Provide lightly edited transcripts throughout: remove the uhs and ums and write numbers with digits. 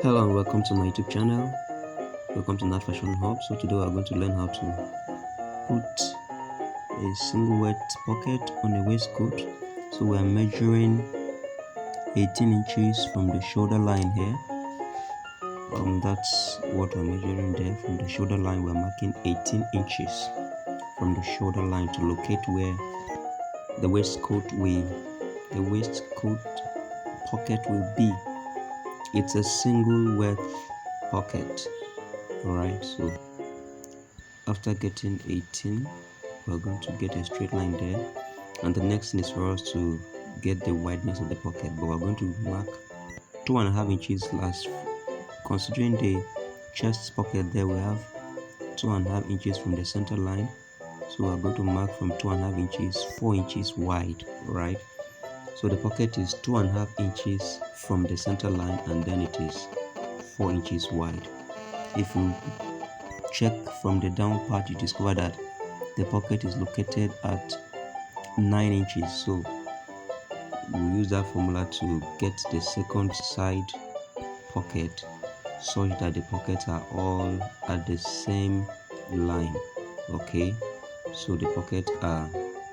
Hello and welcome to my YouTube channel. Welcome to Nat Fashion Hub. So today we are going to learn how to put a single wet pocket on a waistcoat. So we are measuring 18 inches from the shoulder line here. That's what we're measuring there. From the shoulder line we're marking 18 inches from the shoulder line to locate where the waistcoat pocket will be. It's a single wet pocket. Alright, so after getting 18, we're going to get a straight line there, and the next thing is for us to get the wideness of the pocket, but we're going to mark 2.5 inches last. Considering the chest pocket there, we have 2.5 inches from the center line, so we're going to mark from 2.5 inches 4 inches wide. Right, so the pocket is 2.5 inches from the center line, and then it is 4 inches wide. If you check from the down part, you discover that the pocket is located at 9 inches. So we'll use that formula to get the second side pocket such that the pockets are all at the same line. Okay, so the pockets are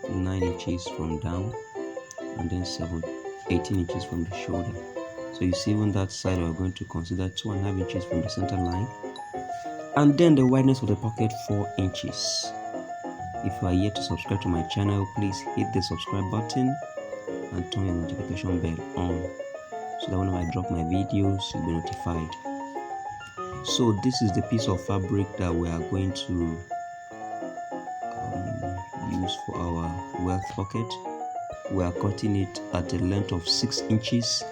9 inches from down and then 18 inches from the shoulder. So you see, on that side we're going to consider 2.5 inches from the center line, and then the wideness of the pocket 4 inches. If you are yet to subscribe to my channel, please hit the subscribe button and turn your notification bell on so that whenever I drop my videos you'll be notified. So this is the piece of fabric that we are going to use for our welt pocket. We are cutting it at a length of 6 inches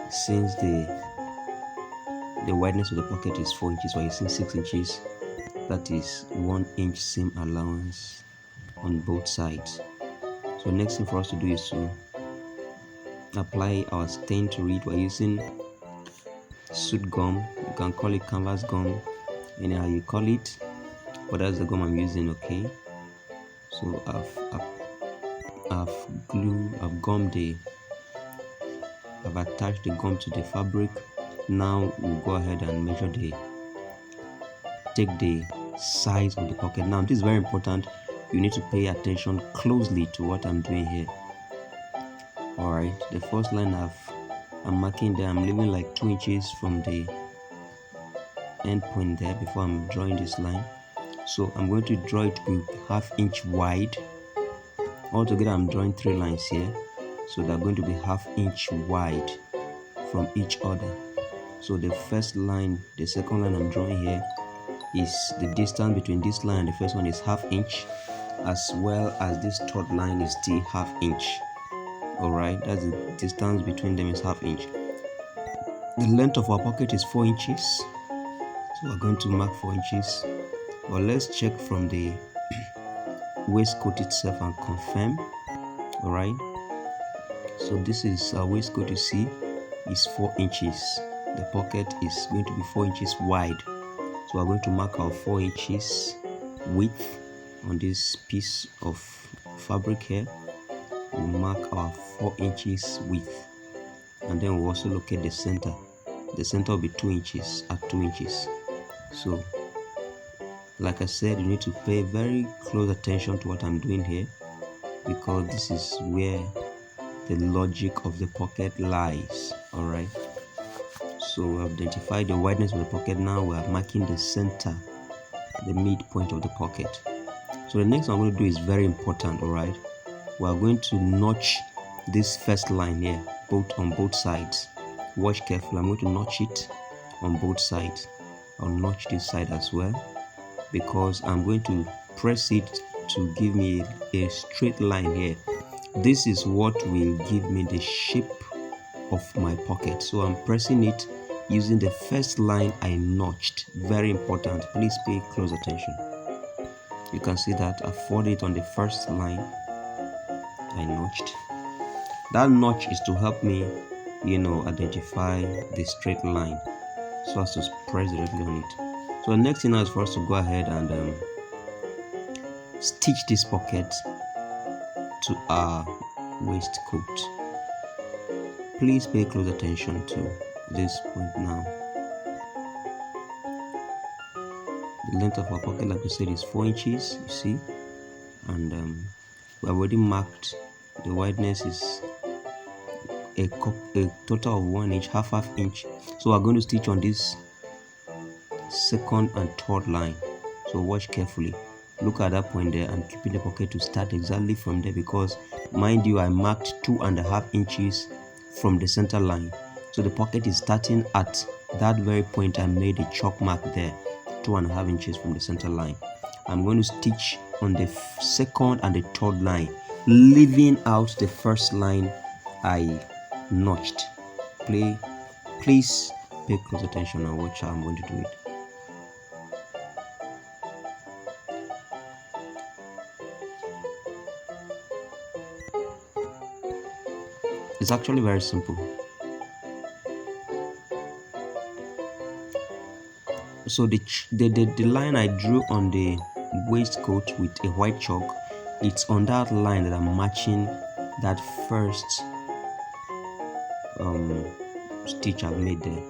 since the wideness of the pocket is 4 inches. We're using 6 inches. That is 1 inch seam allowance on both sides. So next thing for us to do is to apply our stain to it. We're using suit gum. You can call it canvas gum, anyhow you call it, but that's the gum I'm using. Okay, so I've attached the gum to the fabric. Now we'll go ahead and take the size of the pocket. Now this is very important. You need to pay attention closely to what I'm doing here. Alright, the first line I'm marking there, I'm leaving like 2 inches from the end point there before I'm drawing this line. So I'm going to draw it to be 1/2 inch wide. Altogether I'm drawing 3 lines here, so they're going to be 1/2 inch wide from each other. So the first line, the second line I'm drawing here is the distance between this line and the first one is 1/2 inch, as well as this third line is still 1/2 inch. Alright, that's the distance between them is 1/2 inch. The length of our pocket is 4 inches, so we're going to mark 4 inches. But let's check from the waistcoat itself and confirm. Alright, so this is our waistcoat. You see, is 4 inches. The pocket is going to be 4 inches wide, so we're going to mark our 4 inches width on this piece of fabric here. We'll mark our 4 inches width, and then we'll also locate the center. The center will be 2 inches at 2 inches. So like I said, you need to pay very close attention to what I'm doing here, because this is where the logic of the pocket lies. Alright, so we've identified the wideness of the pocket. Now we are marking the center, the midpoint of the pocket. So the next thing I'm going to do is very important. Alright, we are going to notch this first line here, on both sides. Watch carefully. I'm going to notch it on both sides. I'll notch this side as well, because I'm going to press it to give me a straight line here. This is what will give me the shape of my pocket. So I'm pressing it using the first line I notched. Very important. Please pay close attention. You can see that I folded it on the first line I notched. That notch is to help me, identify the straight line, so as to press directly on it. So the next thing now is for us to go ahead and stitch this pocket to our waistcoat. Please pay close attention to this point now. The length of our pocket, like we said, is 4 inches, you see, and we have already marked the wideness is a total of 1 inch, half inch. So we're going to stitch on this second and third line. So watch carefully. Look at that point there. I'm keeping the pocket to start exactly from there because, mind you, I marked 2.5 inches from the center line. So the pocket is starting at that very point. I made a chalk mark there, 2.5 inches from the center line. I'm going to stitch on the second and the third line, leaving out the first line I notched. Please pay close attention and watch how I'm going to do it. It's actually very simple. So the line I drew on the waistcoat with a white chalk, it's on that line that I'm matching that first stitch I've made there.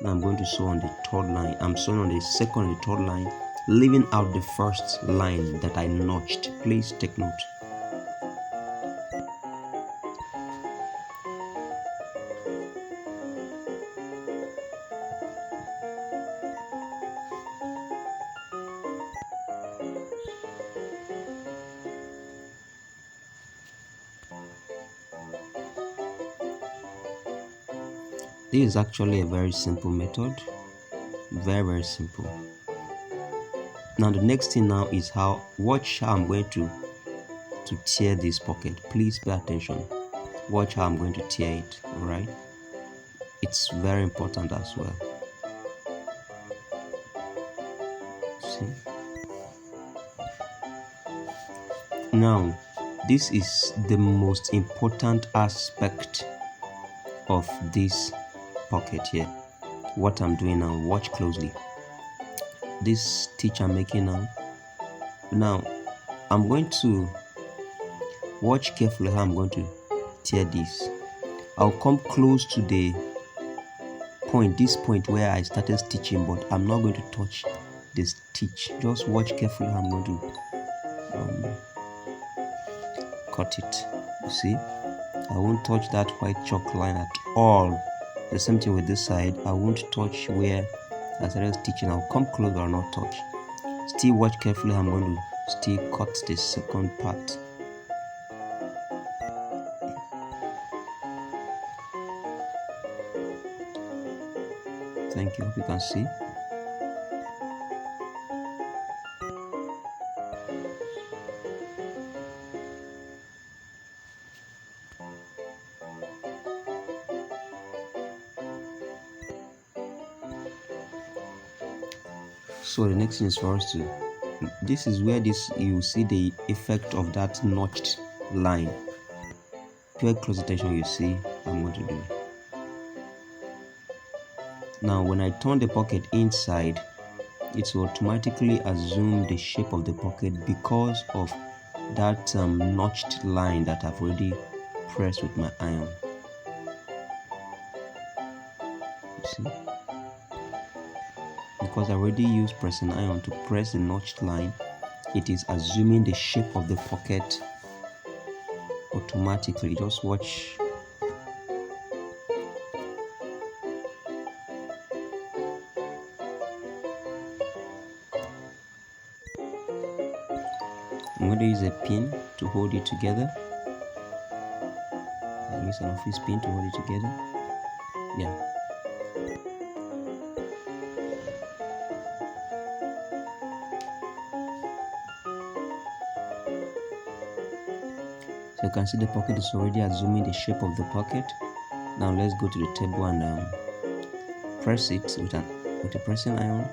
Now I'm going to sew on the third line. I'm sewing on the second and the third line, leaving out the first line that I notched. Please take note. This is actually a very simple method. Very simple. Now the next thing now is watch how I'm going to tear this pocket. Please pay attention. Watch how I'm going to tear it. Alright, it's very important as well. See, now this is the most important aspect of this pocket here. What I'm doing now, watch closely. This stitch I'm making now I'm going to watch carefully how I'm going to tear this. I'll come close to this point where I started stitching, but I'm not going to touch the stitch. Just watch carefully how I'm going to cut it. You see, I won't touch that white chalk line at all. The same thing with this side. I won't touch where I started stitching. I'll come close but I'll not touch. Still watch carefully how I'm going to still cut the second part. Thank you. Hope you can see. So the next thing is for us to, this is where you see the effect of that notched line. Pay close attention, you see I'm going to do. Now when I turn the pocket inside, it will automatically assume the shape of the pocket because of that notched line that I've already pressed with my iron. You see? Because I already used pressing iron to press the notched line, it is assuming the shape of the pocket automatically. Just watch. I'm going to use a pin to hold it together. I use an office pin to hold it together. Yeah. So you can see the pocket is already assuming the shape of the pocket. Now let's go to the table and press it with a pressing iron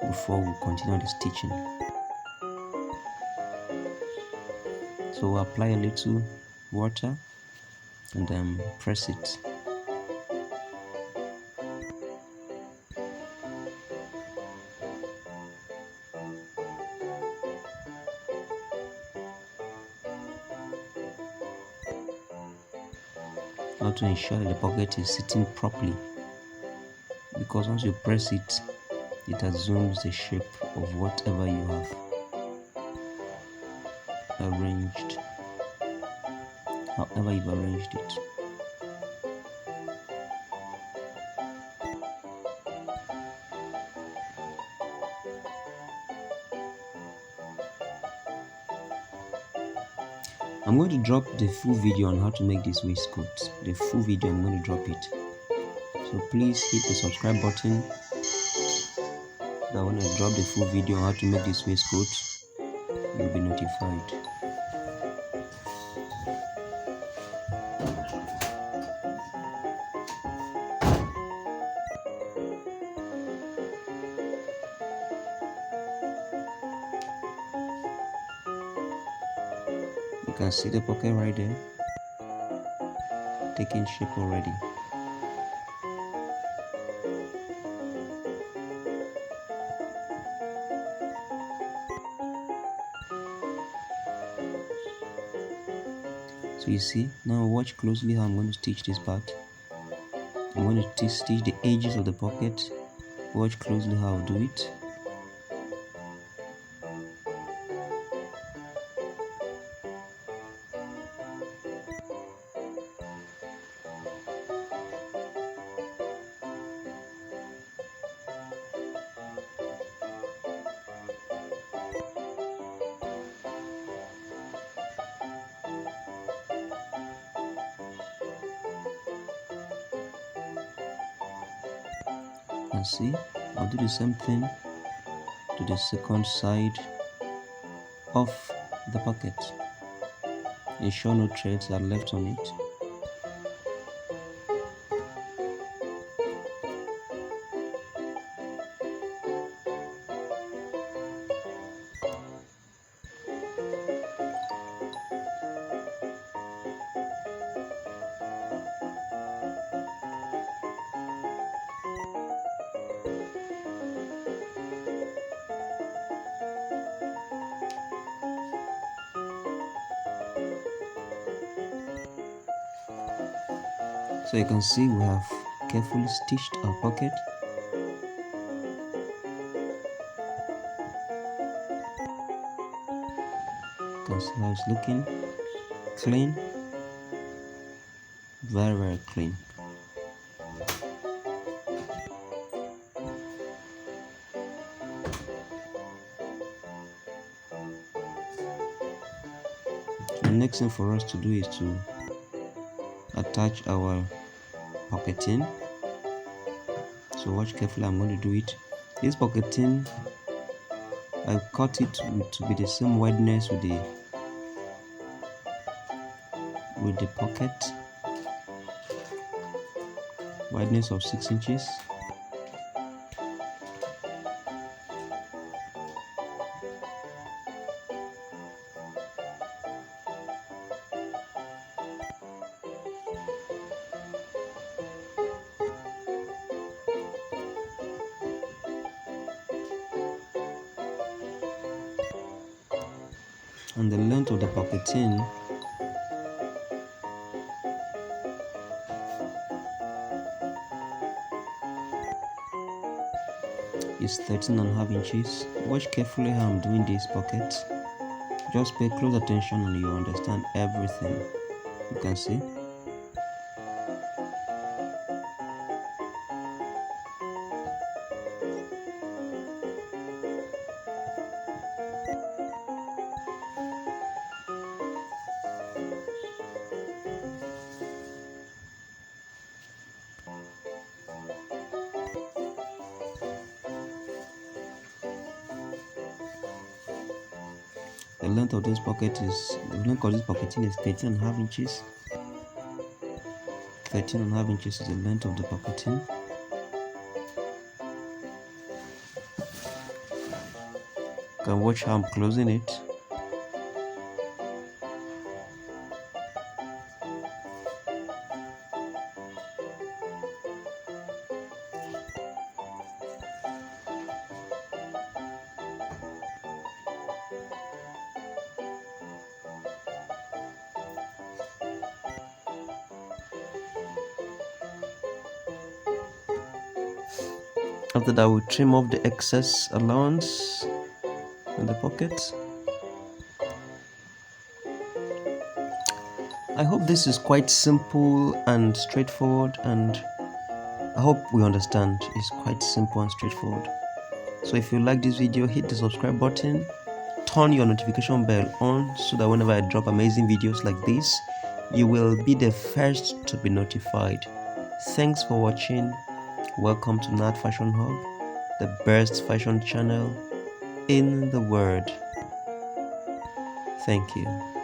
before we continue the stitching. So we'll apply a little water and then press it. Now to ensure that the pocket is sitting properly, because once you press it, it assumes the shape of whatever you have arranged, however you've arranged it. I'm going to drop the full video on how to make this waistcoat. The full video, I'm going to drop it. So please hit the subscribe button. That when I drop the full video on how to make this waistcoat, you'll be notified. You can see the pocket right there, taking shape already. So you see, now watch closely how I'm going to stitch this part. I'm going to stitch the edges of the pocket. Watch closely how I'll do it. And see, I'll do the same thing to the second side of the pocket. Ensure no threads are left on it. So you can see we have carefully stitched our pocket. You can see how it's looking clean, very clean. The next thing for us to do is to attach our pocketing. So watch carefully, I'm going to do it. This pocketing, I cut it to be the same wideness with the pocket, wideness of 6 inches. And the length of the pocketing is 13.5 inches. Watch carefully how I'm doing this pocket. Just pay close attention and you understand everything. You can see. The length of this pocketing is 13.5 inches. 13.5 inches is the length of the pocketing. You can watch how I'm closing it. After that, we trim off the excess allowance in the pockets. I hope this is quite simple and straightforward, and I hope we understand. It's quite simple and straightforward. So if you like this video, hit the subscribe button, turn your notification bell on so that whenever I drop amazing videos like this, you will be the first to be notified. Thanks for watching. Welcome to Nat Fashion Hub, the best fashion channel in the world. Thank you.